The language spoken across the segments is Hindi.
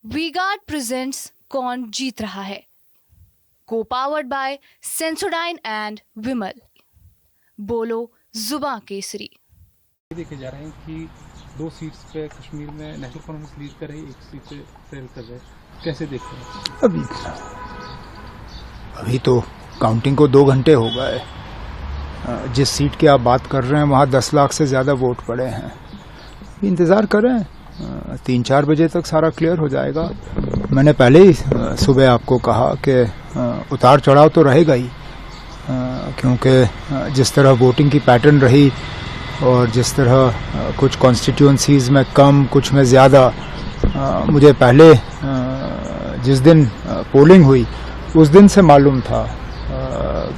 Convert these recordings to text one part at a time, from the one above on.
वी-गार्ड प्रेजेंट्स कौन जीत रहा है, को पावर्ड बाय सेंसोडाइन एंड विमल। बोलो जुबां केसरी। देखे जा रहे हैं कि 2 सीट्स पे कश्मीर में नेशनल कॉन्फ्रेंस लीड कर रही है, 1 सीट पे फेल कर रहे हैं, कैसे देख रहे हैं? अभी तो काउंटिंग को 2 घंटे हो गए। जिस सीट की आप बात कर रहे हैं वहाँ 10 लाख से ज़्यादा वोट पड़े हैं। इंतज़ार करें, 3-4 बजे तक सारा क्लियर हो जाएगा। मैंने पहले ही सुबह आपको कहा कि उतार चढ़ाव तो रहेगा ही, क्योंकि जिस तरह वोटिंग की पैटर्न रही और जिस तरह कुछ कॉन्स्टिट्यूंसीज़ में कम कुछ में ज़्यादा, मुझे पहले जिस दिन पोलिंग हुई उस दिन से मालूम था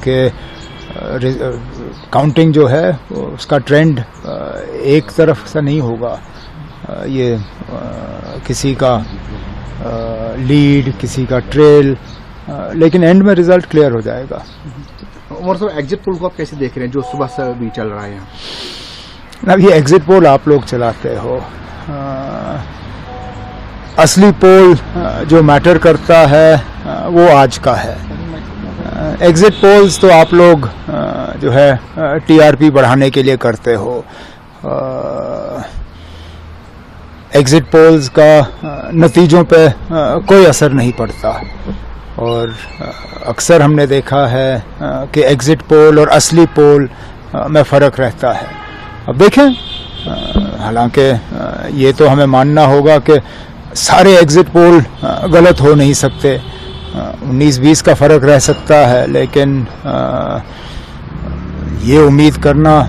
कि काउंटिंग जो है उसका ट्रेंड एक तरफ से नहीं होगा। ये किसी का लीड, किसी का ट्रेल, लेकिन एंड में रिजल्ट क्लियर हो जाएगा। उमर साहब, एग्जिट पोल को आप कैसे देख रहे हैं जो सुबह से भी चल रहा है यहाँ? अब ये एग्जिट पोल आप लोग चलाते हो, असली पोल जो मैटर करता है वो आज का है। एग्जिट पोल्स तो आप लोग जो है टीआरपी बढ़ाने के लिए करते हो। एग्जिट पोल्स का नतीजों पे कोई असर नहीं पड़ता, और अक्सर हमने देखा है कि एग्जिट पोल और असली पोल में फ़र्क रहता है। अब देखें, हालांकि ये तो हमें मानना होगा कि सारे एग्जिट पोल गलत हो नहीं सकते, 19-20 का फ़र्क रह सकता है, लेकिन ये उम्मीद करना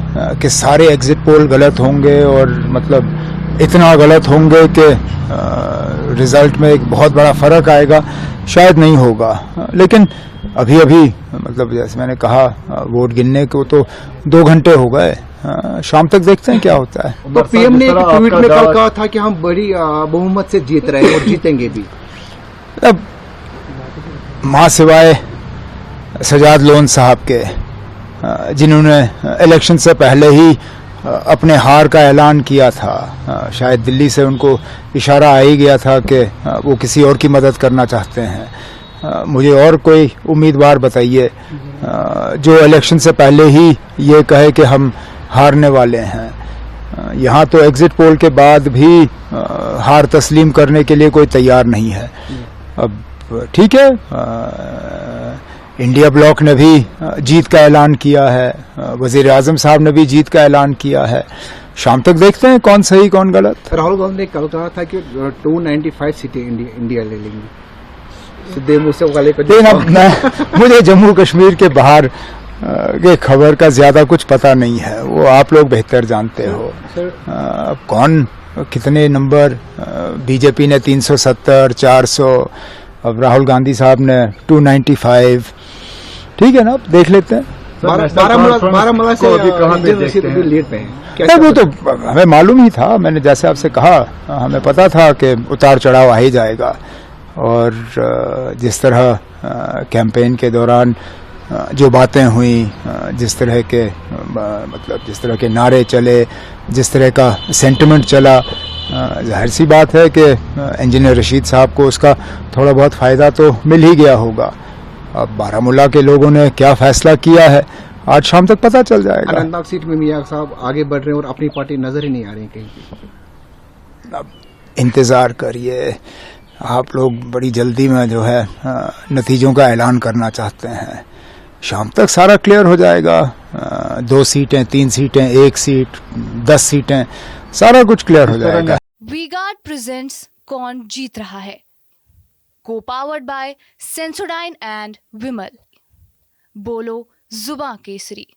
कि सारे एग्जिट पोल गलत होंगे और मतलब इतना गलत होंगे कि रिज़ल्ट में एक बहुत बड़ा फ़र्क आएगा, शायद नहीं होगा। लेकिन अभी मतलब जैसे मैंने कहा, वोट गिनने को तो 2 घंटे हो गए, शाम तक देखते हैं क्या होता है। तो पीएम ने एक ट्वीट में कल कहा था कि हम बड़ी बहुमत से जीत रहे हैं और जीतेंगे भी। अब मां सिवाय सजाद लोन साहब के, जिन्होंने इलेक्शन से पहले ही अपने हार का ऐलान किया था, शायद दिल्ली से उनको इशारा आ ही गया था कि वो किसी और की मदद करना चाहते हैं। मुझे और कोई उम्मीदवार बताइए जो इलेक्शन से पहले ही ये कहे कि हम हारने वाले हैं। यहाँ तो एग्जिट पोल के बाद भी हार तस्लीम करने के लिए कोई तैयार नहीं है। अब ठीक है, इंडिया ब्लॉक ने भी जीत का ऐलान किया है, वजीर आजम साहब ने भी जीत का ऐलान किया है। शाम तक देखते हैं कौन सही कौन गलत। राहुल गांधी ने कल कहा था कि 295 सीटें इंडिया ले लेंगी। सीधे मुंह से वाले पे मुझे जम्मू कश्मीर के बाहर के खबर का ज्यादा कुछ पता नहीं है, वो आप लोग बेहतर जानते हो। कौन कितने नंबर, बीजेपी ने 370, 400, अब राहुल गांधी साहब ने 295, ठीक है ना, देख लेते हैं। बारामूला से लीड पे हैं। वो तो हमें मालूम ही था, मैंने जैसे आपसे कहा, हमें पता था कि उतार चढ़ाव आ ही जाएगा। और जिस तरह कैंपेन के दौरान जो बातें हुई, जिस तरह के मतलब जिस तरह के नारे चले, जिस तरह का सेंटिमेंट चला, जाहिर सी बात है कि इंजीनियर रशीद साहब को उसका थोड़ा बहुत फ़ायदा तो मिल ही गया होगा। अब बारामूला के लोगों ने क्या फैसला किया है आज शाम तक पता चल जाएगा। अनंतनाग सीट में मियां साहब आगे बढ़ रहे हैं और अपनी पार्टी नजर ही नहीं आ रही कहीं। अब इंतज़ार करिए, आप लोग बड़ी जल्दी में जो है नतीजों का ऐलान करना चाहते हैं। शाम तक सारा क्लियर हो जाएगा। 2 सीटें, 3 सीटें, 1 सीट, 10 सीटें, सारा कुछ क्लियर हो जाएगा। वी-गार्ड प्रेजेंट्स कौन जीत रहा है, को पावर्ड बाय सेंसोडाइन एंड विमल। बोलो जुबां केसरी।